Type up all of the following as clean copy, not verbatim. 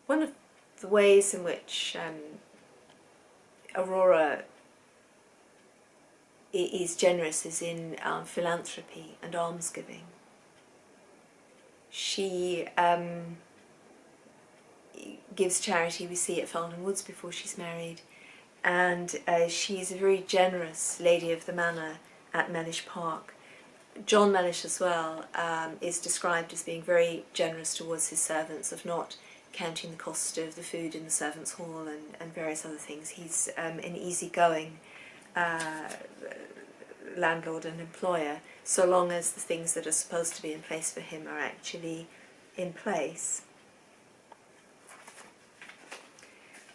One of the ways in which Aurora is generous is in philanthropy and almsgiving. She gives charity, we see at Felden Woods before she's married, and she's a very generous lady of the manor at Mellish Park. John Mellish as well is described as being very generous towards his servants, of not counting the cost of the food in the servants' hall and various other things. He's an easygoing landlord and employer, so long as the things that are supposed to be in place for him are actually in place.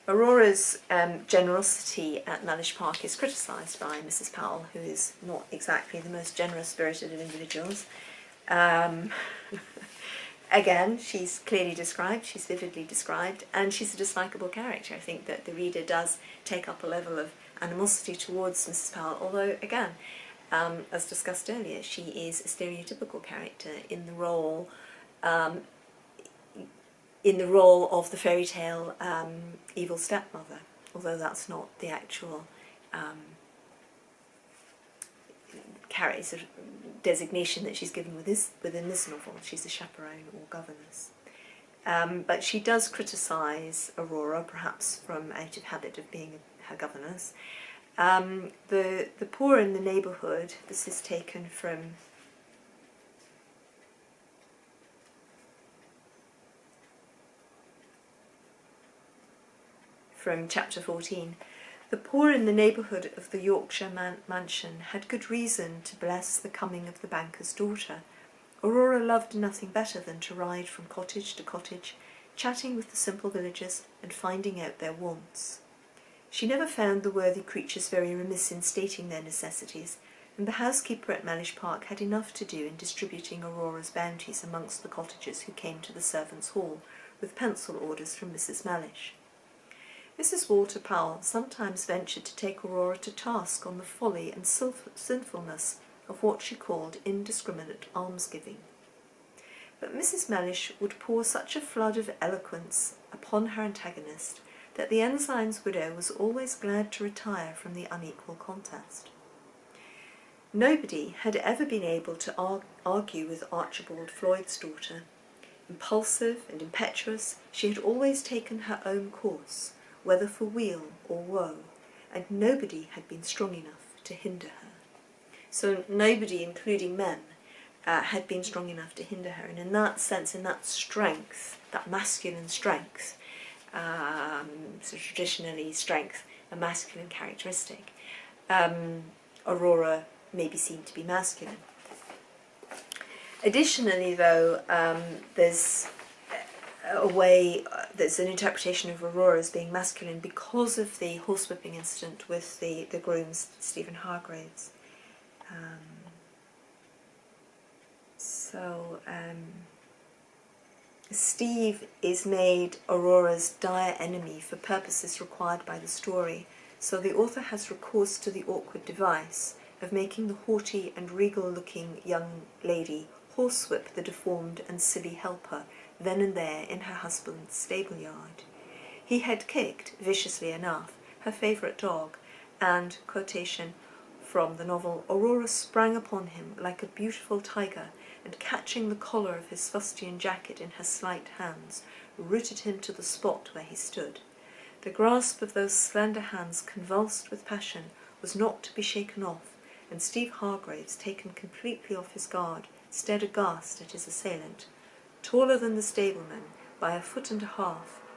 Aurora's generosity at Mellish Park is criticised by Mrs. Powell, who is not exactly the most generous-spirited of individuals. Again, she's clearly described, she's vividly described, and she's a dislikable character. I think that the reader does take up a level of animosity towards Mrs. Powell, although, again, as discussed earlier, she is a stereotypical character in the role of the fairy tale evil stepmother, although that's not the actual sort of designation that she's given within this novel. She's a chaperone or governess. But she does criticise Aurora, perhaps from out of habit of being her governess. The poor in the neighbourhood, this is taken from chapter 14. The poor in the neighbourhood of the Yorkshire mansion had good reason to bless the coming of the banker's daughter. Aurora loved nothing better than to ride from cottage to cottage, chatting with the simple villagers and finding out their wants. She never found the worthy creatures very remiss in stating their necessities, and the housekeeper at Mellish Park had enough to do in distributing Aurora's bounties amongst the cottagers who came to the servants' hall with pencil orders from Mrs. Mellish. Mrs. Walter Powell sometimes ventured to take Aurora to task on the folly and sinfulness of what she called indiscriminate almsgiving. But Mrs. Mellish would pour such a flood of eloquence upon her antagonist that the ensign's widow was always glad to retire from the unequal contest. Nobody had ever been able to argue with Archibald Floyd's daughter. Impulsive and impetuous, she had always taken her own course, whether for weal or woe, and nobody had been strong enough to hinder her. So nobody, including men, had been strong enough to hinder her, and in that sense, in that strength, that masculine strength, so traditionally strength, a masculine characteristic, Aurora may be seen to be masculine. Additionally, though, there's an interpretation of Aurora as being masculine because of the horsewhipping incident with the grooms, Stephen Hargraves. Steve is made Aurora's dire enemy for purposes required by the story, so the author has recourse to the awkward device of making the haughty and regal-looking young lady horsewhip the deformed and silly helper then and there in her husband's stable-yard. He had kicked, viciously enough, her favourite dog, and, quotation from the novel, Aurora sprang upon him like a beautiful tiger, and catching the collar of his fustian jacket in her slight hands, rooted him to the spot where he stood. The grasp of those slender hands, convulsed with passion, was not to be shaken off, and Steve Hargraves, taken completely off his guard, stared aghast at his assailant. Taller than the stableman, by 1.5 feet,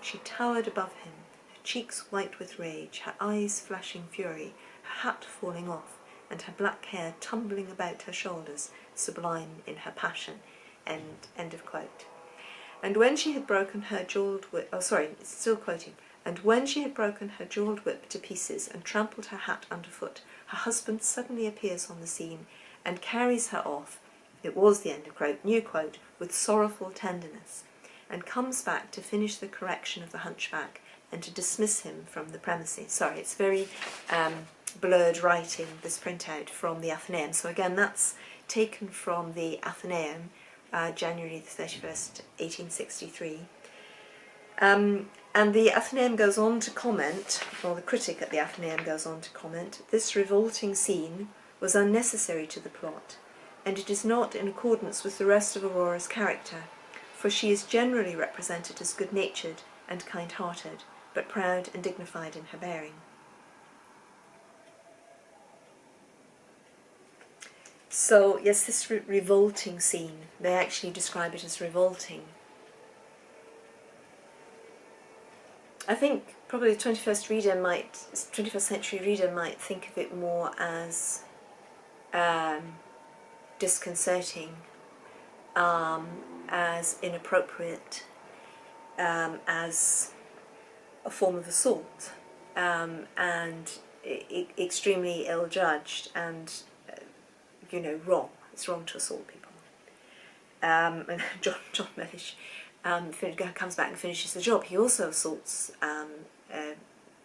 she towered above him, her cheeks white with rage, her eyes flashing fury, her hat falling off, and her black hair tumbling about her shoulders, sublime in her passion. End of quote. And when she had broken her jewelled whip, and when she had broken her jewelled whip to pieces and trampled her hat underfoot, her husband suddenly appears on the scene and carries her off, it was the end of quote, new quote, with sorrowful tenderness, and comes back to finish the correction of the hunchback and to dismiss him from the premises. Sorry, it's very blurred writing, this printout from the Athenaeum. So again, that's taken from the Athenaeum, January the 31st, 1863. And the Athenaeum goes on to comment, or the critic at the Athenaeum goes on to comment, this revolting scene was unnecessary to the plot, and it is not in accordance with the rest of Aurora's character, for she is generally represented as good-natured and kind-hearted, but proud and dignified in her bearing. So, yes, this revolting scene, they actually describe it as revolting. I think probably the 21st century reader might think of it more as disconcerting, as inappropriate, as a form of assault, and extremely ill-judged and, wrong. It's wrong to assault people. And John Mellish comes back and finishes the job. He also assaults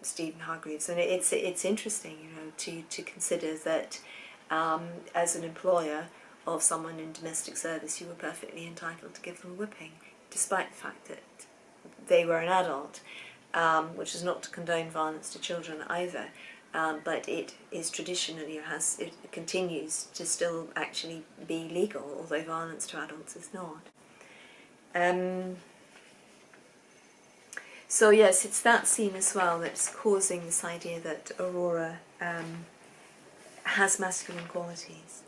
Stephen Hargreaves, and it's interesting, to consider that as an employer of someone in domestic service, you were perfectly entitled to give them a whipping, despite the fact that they were an adult, which is not to condone violence to children either. But it is traditionally, it continues to still actually be legal, although violence to adults is not. So yes, it's that scene as well that's causing this idea that Aurora has masculine qualities.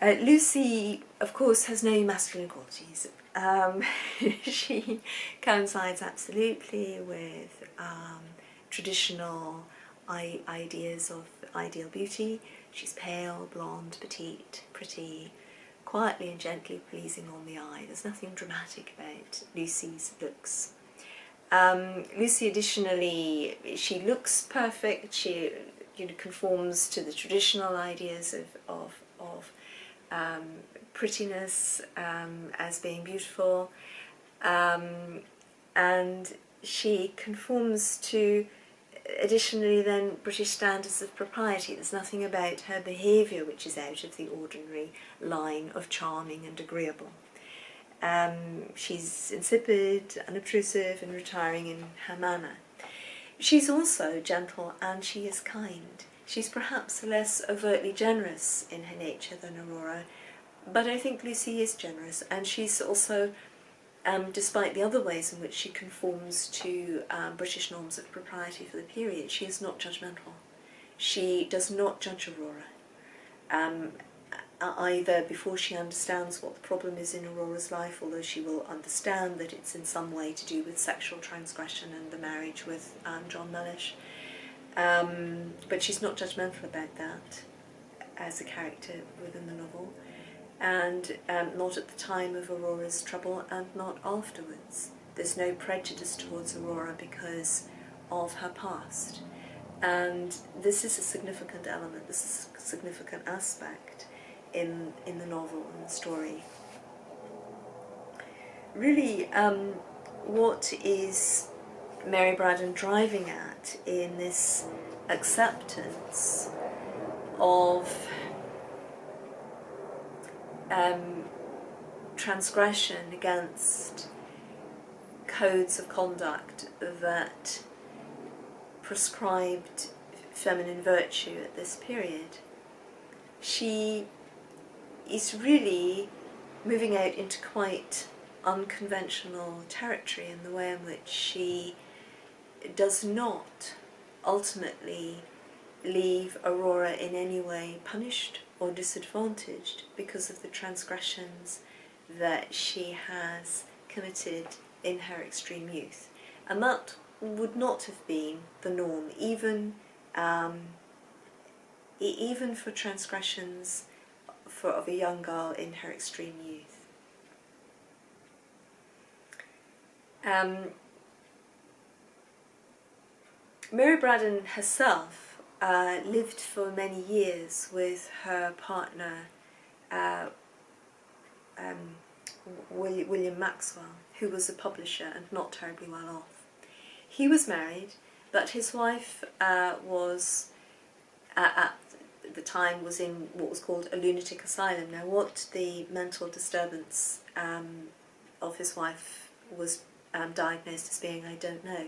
Lucy, of course, has no masculine qualities. She coincides absolutely with traditional ideas of ideal beauty. She's pale, blonde, petite, pretty, quietly and gently pleasing on the eye. There's nothing dramatic about Lucy's looks. Lucy, additionally, she looks perfect. She conforms to the traditional ideas of prettiness as being beautiful, and she conforms to, additionally then, British standards of propriety. There's nothing about her behaviour which is out of the ordinary line of charming and agreeable. She's insipid, unobtrusive and retiring in her manner. She's also gentle and she is kind. She's perhaps less overtly generous in her nature than Aurora, but I think Lucy is generous, and she's also, despite the other ways in which she conforms to British norms of propriety for the period, she is not judgmental. She does not judge Aurora, either before she understands what the problem is in Aurora's life, although she will understand that it's in some way to do with sexual transgression and the marriage with John Mellish. But she's not judgmental about that as a character within the novel, and not at the time of Aurora's trouble and not afterwards. There's no prejudice towards Aurora because of her past, and this is a significant element, this is a significant aspect in the novel and the story. Really, what is Mary Braddon driving at in this acceptance of transgression against codes of conduct that prescribed feminine virtue at this period? She is really moving out into quite unconventional territory in the way in which she does not ultimately leave Aurora in any way punished or disadvantaged because of the transgressions that she has committed in her extreme youth. And that would not have been the norm, even for transgressions of a young girl in her extreme youth. Mary Braddon herself lived for many years with her partner William Maxwell, who was a publisher and not terribly well off. He was married, but his wife was at the time was in what was called a lunatic asylum. Now, what the mental disturbance of his wife was diagnosed as being, I don't know.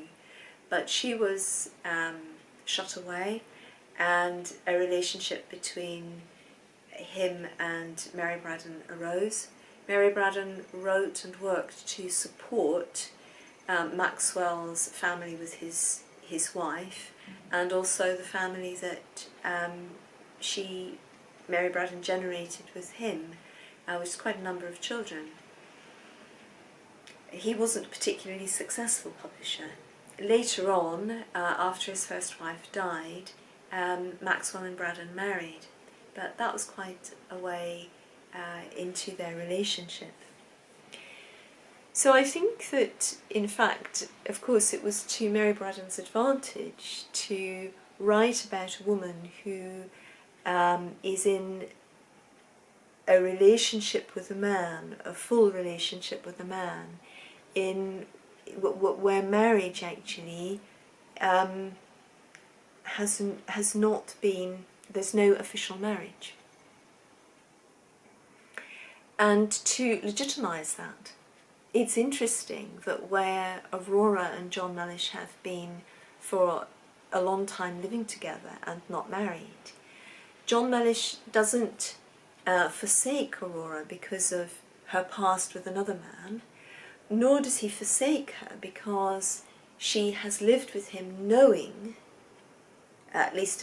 But she was shut away, and a relationship between him and Mary Braddon arose. Mary Braddon wrote and worked to support Maxwell's family with his wife, and also the family that Mary Braddon, generated with him, which is quite a number of children. He wasn't a particularly successful publisher. Later on, after his first wife died, Maxwell and Braddon married, but that was quite a way into their relationship. So I think that, in fact, of course, it was to Mary Braddon's advantage to write about a woman who is in a relationship with a man, a full relationship with a man, where marriage actually has not been, there's no official marriage. And to legitimise that, it's interesting that where Aurora and John Mellish have been for a long time living together and not married, John Mellish doesn't forsake Aurora because of her past with another man, nor does he forsake her because she has lived with him knowing, at least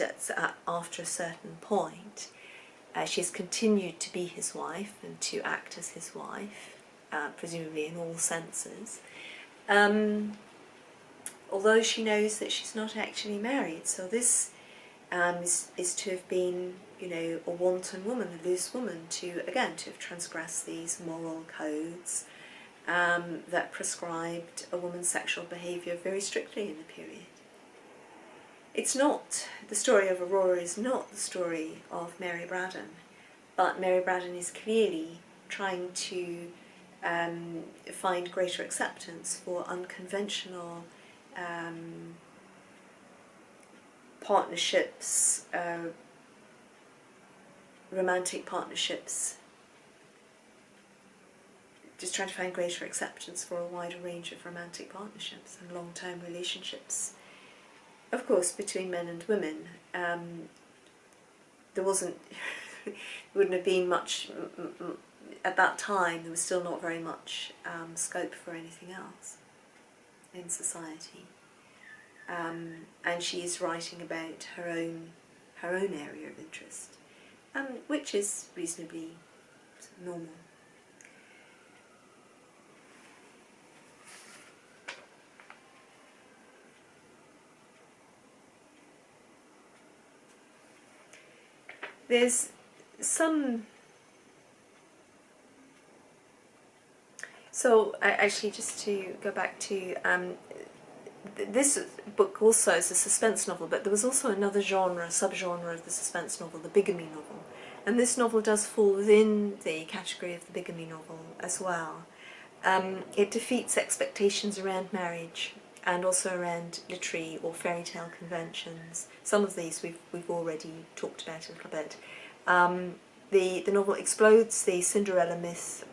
after a certain point, she has continued to be his wife and to act as his wife, presumably in all senses, although she knows that she's not actually married. So this is to have been, you know, a wanton woman, a loose woman, to have transgressed these moral codes that prescribed a woman's sexual behaviour very strictly in the period. It's not, the story of Aurora is not the story of Mary Braddon, but Mary Braddon is clearly trying to find greater acceptance for unconventional partnerships, romantic partnerships, just trying to find greater acceptance for a wider range of romantic partnerships and long-term relationships. Of course, between men and women, there wouldn't have been much, at that time there was still not very much scope for anything else in society. And she is writing about her own area of interest, which is reasonably normal. There's some... So, actually, just to go back to... this book also is a suspense novel, but there was also another genre, subgenre of the suspense novel, the bigamy novel. And this novel does fall within the category of the bigamy novel as well. It defeats expectations around marriage and also around literary or fairy tale conventions. Some of these we've already talked about a little bit. The novel explodes the Cinderella myth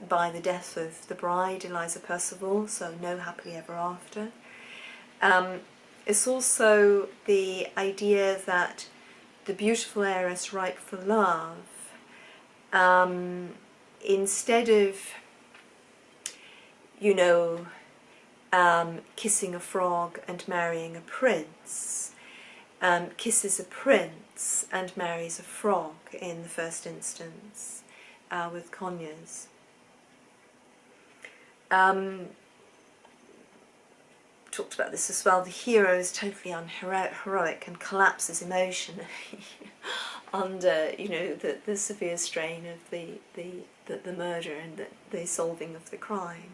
by the death of the bride, Eliza Percival, so no happily ever after. It's also the idea that the beautiful heiress ripe for love, instead of, you know, kissing a frog and marrying a prince, kisses a prince and marries a frog in the first instance with Conyers. Talked about this as well. The hero is totally unheroic and collapses emotionally under, you know, the severe strain of the murder and the solving of the crime.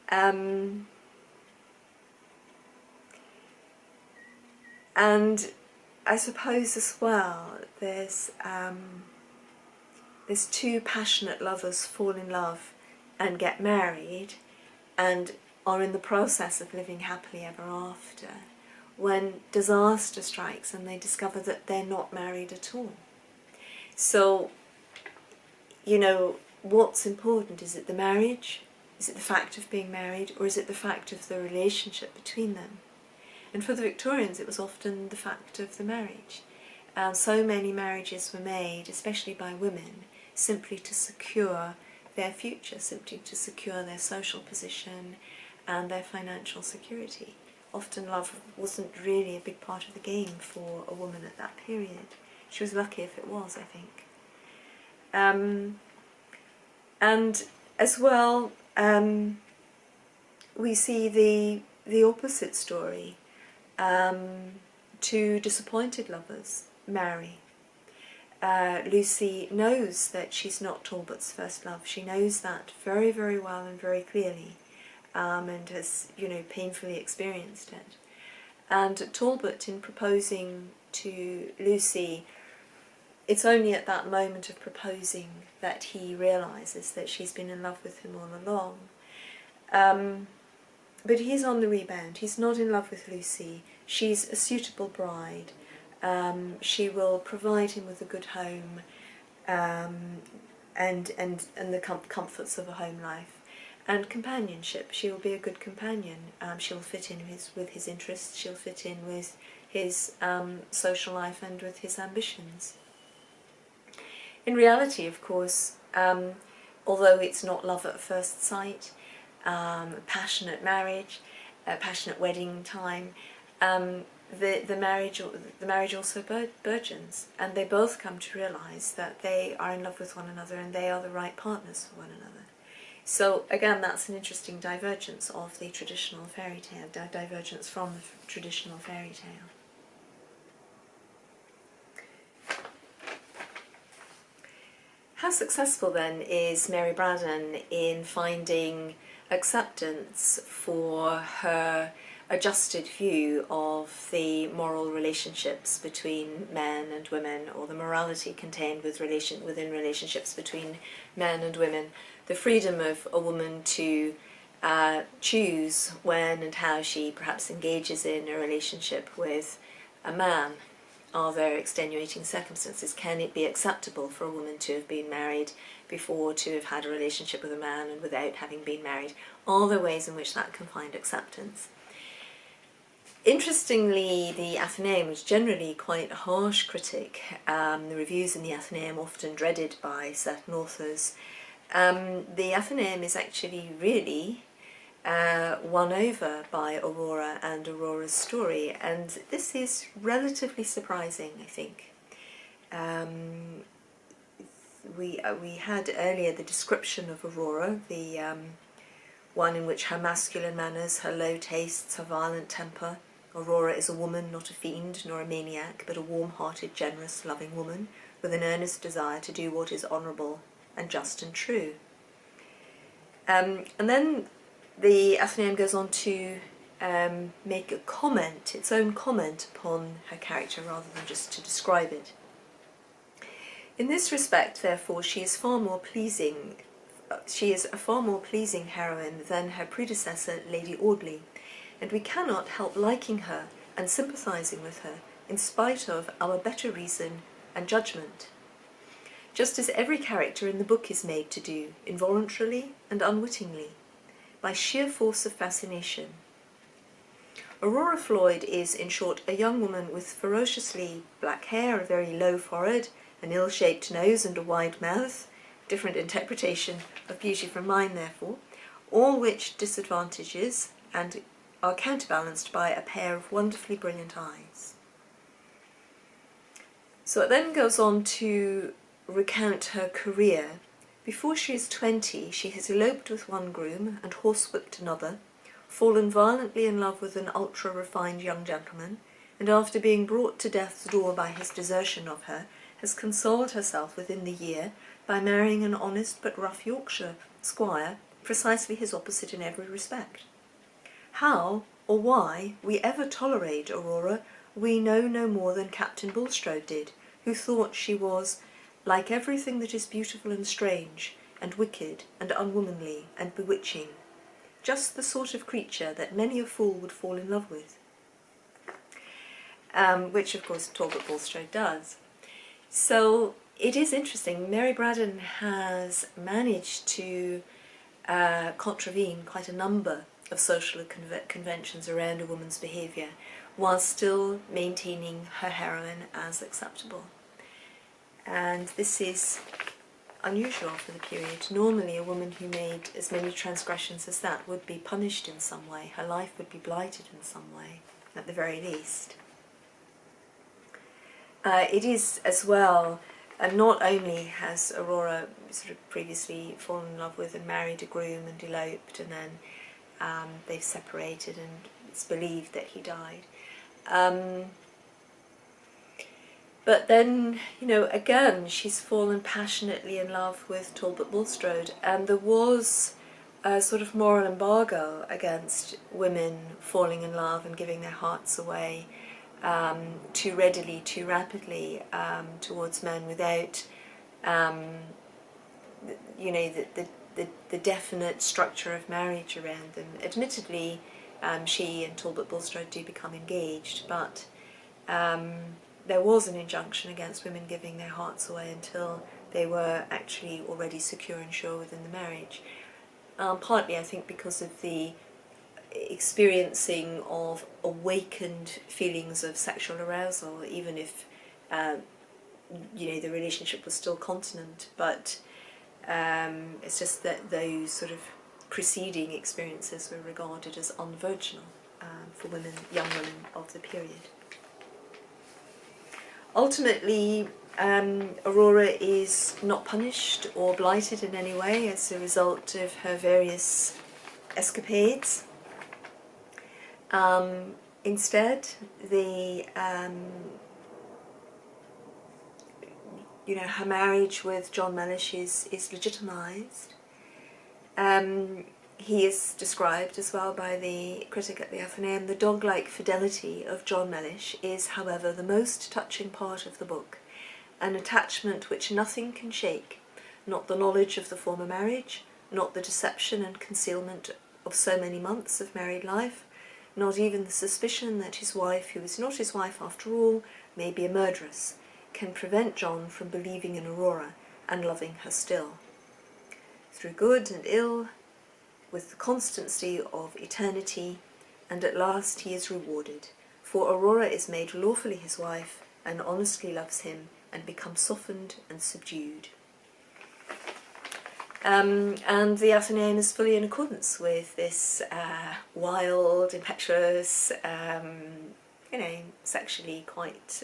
And I suppose as well, there's two passionate lovers fall in love and get married and are in the process of living happily ever after, when disaster strikes and they discover that they're not married at all. So, you know, what's important? Is it the marriage Is it the fact of being married, or is it the fact of the relationship between them? And for the Victorians, it was often the fact of the marriage. So many marriages were made, especially by women, simply to secure their future, simply to secure their social position and their financial security. Often love wasn't really a big part of the game for a woman at that period. She was lucky if it was, I think. And as well, we see the opposite story. Two disappointed lovers marry. Lucy knows that she's not Talbot's first love. She knows that very, very well and very clearly, and has, painfully experienced it. And Talbot, in proposing to Lucy, it's only at that moment of proposing that he realises that she's been in love with him all along. But he's on the rebound. He's not in love with Lucy. She's a suitable bride. She will provide him with a good home, and the comforts of a home life, and companionship. She will be a good companion. She'll fit in with his interests. She'll fit in with his social life and with his ambitions. In reality, of course, although it's not love at first sight, passionate marriage, passionate wedding time, the marriage also burgeons, and they both come to realise that they are in love with one another and they are the right partners for one another. So again, that's an interesting divergence of the traditional fairy tale, divergence from the traditional fairy tale. How successful then is Mary Braddon in finding acceptance for her adjusted view of the moral relationships between men and women, or the morality contained within relationships between men and women, the freedom of a woman to choose when and how she perhaps engages in a relationship with a man? Are there extenuating circumstances? Can it be acceptable for a woman to have been married before, to have had a relationship with a man and without having been married? Are there ways in which that can find acceptance? Interestingly, the Athenaeum was generally quite a harsh critic. The reviews in the Athenaeum, often dreaded by certain authors. The Athenaeum is actually really won over by Aurora and Aurora's story, and this is relatively surprising, I think. We had earlier the description of Aurora, the one in which her masculine manners, her low tastes, her violent temper. Aurora is a woman, not a fiend nor a maniac, but a warm-hearted, generous, loving woman with an earnest desire to do what is honourable and just and true. And then the Athenaeum goes on to make a comment, its own comment upon her character, rather than just to describe it. In this respect, therefore, she is a far more pleasing heroine than her predecessor, Lady Audley, and we cannot help liking her and sympathising with her, in spite of our better reason and judgment, just as every character in the book is made to do, involuntarily and unwittingly, by sheer force of fascination. Aurora Floyd is, in short, a young woman with ferociously black hair, a very low forehead, an ill-shaped nose and a wide mouth, different interpretation of beauty from mine, therefore, all which disadvantages and are counterbalanced by a pair of wonderfully brilliant eyes. So it then goes on to recount her career. Before she is 20, she has eloped with one groom and horsewhipped another, fallen violently in love with an ultra-refined young gentleman, and after being brought to death's door by his desertion of her, has consoled herself within the year by marrying an honest but rough Yorkshire squire, precisely his opposite in every respect. How or why we ever tolerate Aurora, we know no more than Captain Bulstrode did, who thought she was, like everything that is beautiful and strange, and wicked, and unwomanly, and bewitching, just the sort of creature that many a fool would fall in love with. Which, of course, Talbot Bulstrode does. So it is interesting. Mary Braddon has managed to contravene quite a number of social conventions around a woman's behaviour, while still maintaining her heroine as acceptable. And this is unusual for the period. Normally a woman who made as many transgressions as that would be punished in some way. Her life would be blighted in some way, at the very least. It is as well, and not only has Aurora sort of previously fallen in love with and married a groom and eloped, and then they've separated and it's believed that he died. But then, you know, again, she's fallen passionately in love with Talbot Bulstrode, and there was a sort of moral embargo against women falling in love and giving their hearts away too readily, too rapidly towards men without, you know, the definite structure of marriage around them. Admittedly, she and Talbot Bulstrode do become engaged, but there was an injunction against women giving their hearts away until they were actually already secure and sure within the marriage. Partly, I think, because of the experiencing of awakened feelings of sexual arousal, even if you know, the relationship was still continent, but it's just that those sort of preceding experiences were regarded as unvirginal for women, young women of the period. Ultimately, Aurora is not punished or blighted in any way as a result of her various escapades. Instead, you know, her marriage with John Mellish is legitimised. He is described as well by the critic at the Athenaeum. The dog-like fidelity of John Mellish is, however, the most touching part of the book, an attachment which nothing can shake, not the knowledge of the former marriage, not the deception and concealment of so many months of married life, not even the suspicion that his wife, who is not his wife after all, may be a murderess, can prevent John from believing in Aurora and loving her still. Through good and ill, with the constancy of eternity, and at last he is rewarded, for Aurora is made lawfully his wife, and honestly loves him, and becomes softened and subdued. And the Athenaeum is fully in accordance with this wild, impetuous, you know, sexually quite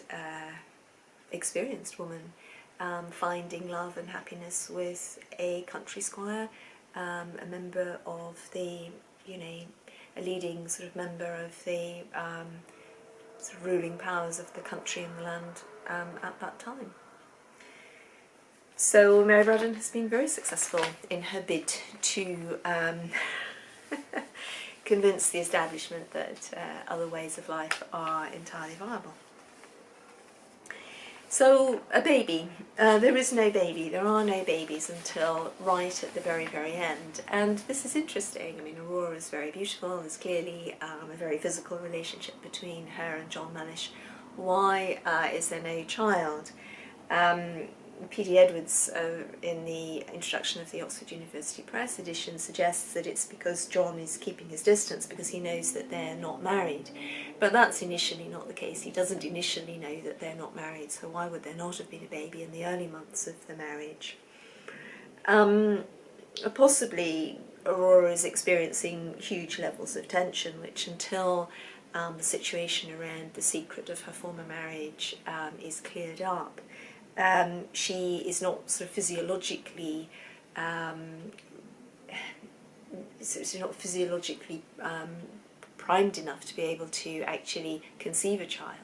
experienced woman, finding love and happiness with a country squire, a member of the, you know, a leading sort of member of the sort of ruling powers of the country and the land at that time. So Mary Braddon has been very successful in her bid to convince the establishment that other ways of life are entirely viable. So, a baby. There is no baby. There are no babies until right at the very, very end. And this is interesting. I mean, Aurora is very beautiful. There's clearly a very physical relationship between her and John Mellish. Why is there no child? P.D. Edwards, in the introduction of the Oxford University Press edition, suggests that it's because John is keeping his distance because he knows that they're not married. But that's initially not the case. He doesn't initially know that they're not married, so why would there not have been a baby in the early months of the marriage? Possibly Aurora is experiencing huge levels of tension, which until the situation around the secret of her former marriage is cleared up, she is not sort of physiologically primed enough to be able to actually conceive a child.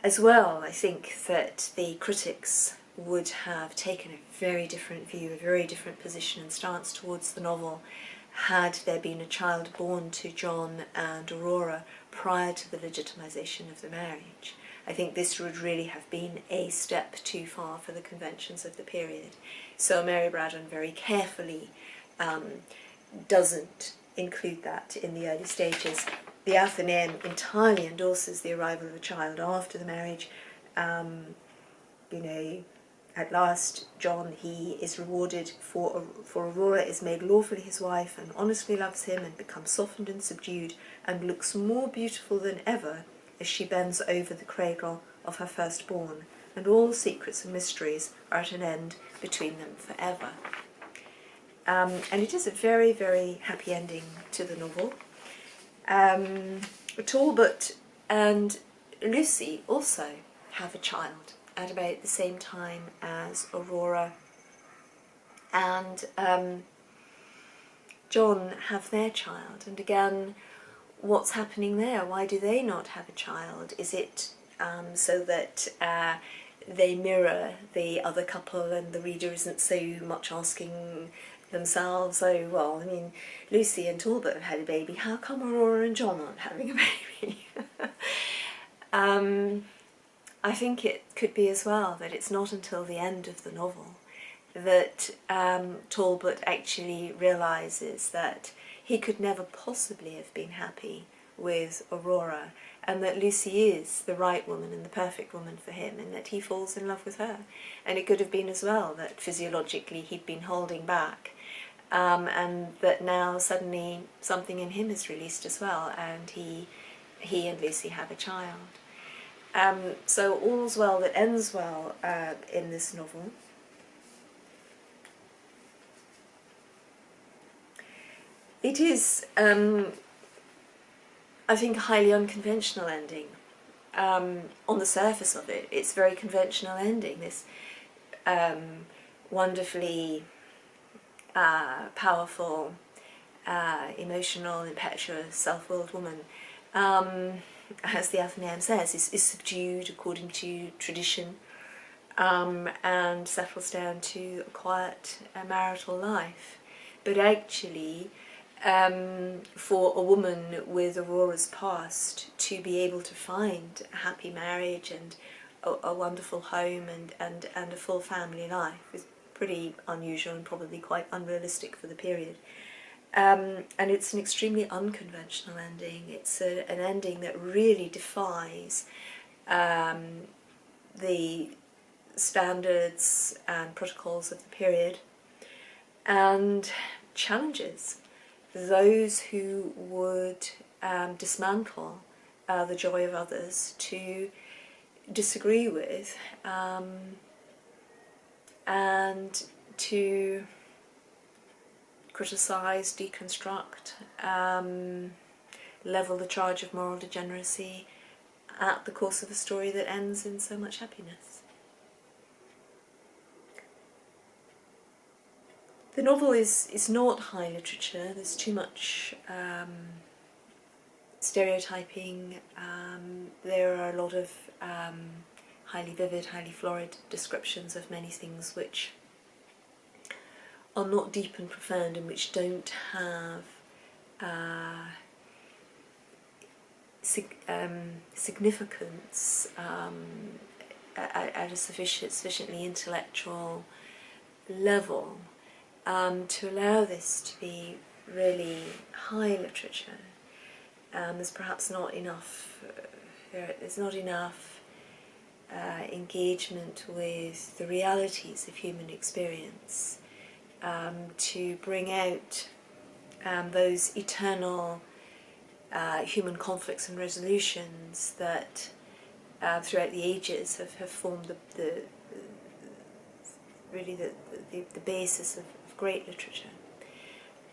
As well, I think that the critics would have taken a very different view, a very different position and stance towards the novel had there been a child born to John and Aurora prior to the legitimisation of the marriage. I think this would really have been a step too far for the conventions of the period. So Mary Braddon very carefully doesn't include that in the early stages. The Athenaeum entirely endorses the arrival of a child after the marriage. You know, at last John, he is rewarded for Aurora is made lawfully his wife and honestly loves him and becomes softened and subdued and looks more beautiful than ever as she bends over the cradle of her firstborn, and all secrets and mysteries are at an end between them forever. And it is a very, very happy ending to the novel. Talbot and Lucy also have a child at about the same time as Aurora and John have their child. And again, what's happening there? Why do they not have a child? Is it so that they mirror the other couple and the reader isn't so much asking themselves, oh, well, I mean, Lucy and Talbot have had a baby, how come Aurora and John aren't having a baby? I think it could be as well that it's not until the end of the novel that Talbot actually realises that he could never possibly have been happy with Aurora, and that Lucy is the right woman and the perfect woman for him, and that he falls in love with her. And it could have been as well that physiologically he'd been holding back, and that now suddenly something in him is released as well, and he and Lucy have a child. So all's well that ends well in this novel. It is, I think, a highly unconventional ending. On the surface of it, it's a very conventional ending. This wonderfully powerful, emotional, impetuous, self-willed woman, as the Athenaeum says, is subdued according to tradition, and settles down to a quiet marital life. But actually, for a woman with Aurora's past to be able to find a happy marriage and a wonderful home and a full family life is pretty unusual and probably quite unrealistic for the period. And it's an extremely unconventional ending. It's an ending that really defies the standards and protocols of the period and challenges those who would dismantle the joy of others to disagree with and to criticise, deconstruct, level the charge of moral degeneracy at the course of a story that ends in so much happiness. The novel is not high literature. There's too much stereotyping. There are a lot of highly vivid, highly florid descriptions of many things which are not deep and profound and which don't have significance at a sufficiently intellectual level to allow this to be really high literature. There's perhaps not enough. There's not enough engagement with the realities of human experience to bring out those eternal human conflicts and resolutions that throughout the ages have formed the basis of great literature.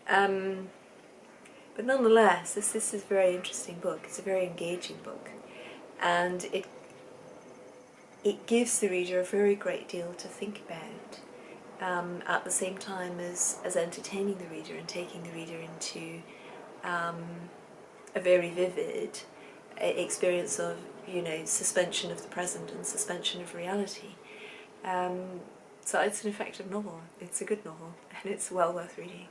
But nonetheless, this is a very interesting book. It's a very engaging book, and it gives the reader a very great deal to think about, at the same time as entertaining the reader and taking the reader into a very vivid experience of, suspension of the present and suspension of reality. So it's an effective novel. It's a good novel, and it's well worth reading.